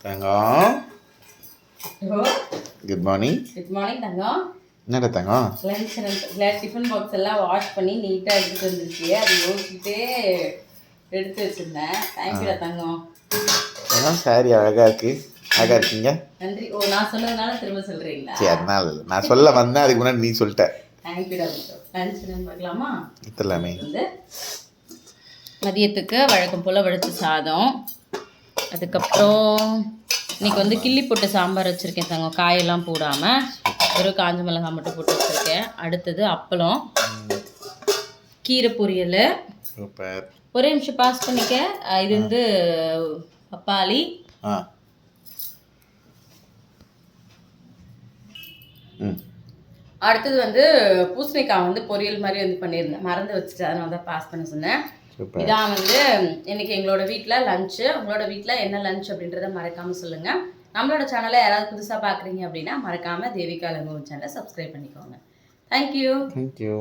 தங்கம் good morning. Good morning தங்கம். என்னடா தங்கம்? Lunch tiffin box எல்லாம் wash பண்ணி நீட்டாக எடுத்துகிட்டு வந்துருச்சு. அது யோசிச்சுட்டே எடுத்து வச்சுருந்தேன். தேங்க்யூடா தங்கம். சாரி அழகாக இருக்கு. அழகாக இருக்கீங்க. நன்றி. ஓ, நான் சொன்னதுனால திரும்ப சொல்கிறீங்களா? சரி, அதனால இல்லை, நான் சொல்ல வந்தேன், அதுக்கு முன்னாடி நீ சொல்லிட்ட. தேங்க்யூடா. லஞ்ச் பார்க்கலாமா? இதெல்லாமே வந்து மதியத்துக்கு வழக்கம் போல் வடித்த சாதம், அதுக்கப்புறம் இன்றைக்கி வந்து கிள்ளி போட்டு சாம்பார் வச்சுருக்கேன் தங்கம். காயெல்லாம் போடாமல் வெறும் காஞ்ச மிளகாய் மட்டும் போட்டு வச்சுருக்கேன். அடுத்தது அப்பளம், கீரை பொரியல். சூப்பர். ஒரே நிமிஷம் பாஸ் பண்ணிக்க. இது வந்து பப்பாளி. அடுத்தது வந்து பூசணிக்காய் வந்து பொரியல் மாதிரி வந்து பண்ணியிருந்தேன், மறந்து வச்சுட்டு, அதனால தான் பாஸ் பண்ண சொன்னேன். இதான் வந்து இன்னைக்கு எங்களோட வீட்டில் லஞ்சு. உங்களோட வீட்டில் என்ன லஞ்ச் அப்படின்றத மறக்காமல் சொல்லுங்கள். நம்மளோட சேனலை யாராவது புதுசாக பார்க்குறீங்க அப்படின்னா மறக்காமல் தேவிகா லங்கோவன் சேனலை சப்ஸ்கிரைப் பண்ணிக்கோங்க. தேங்க்யூ.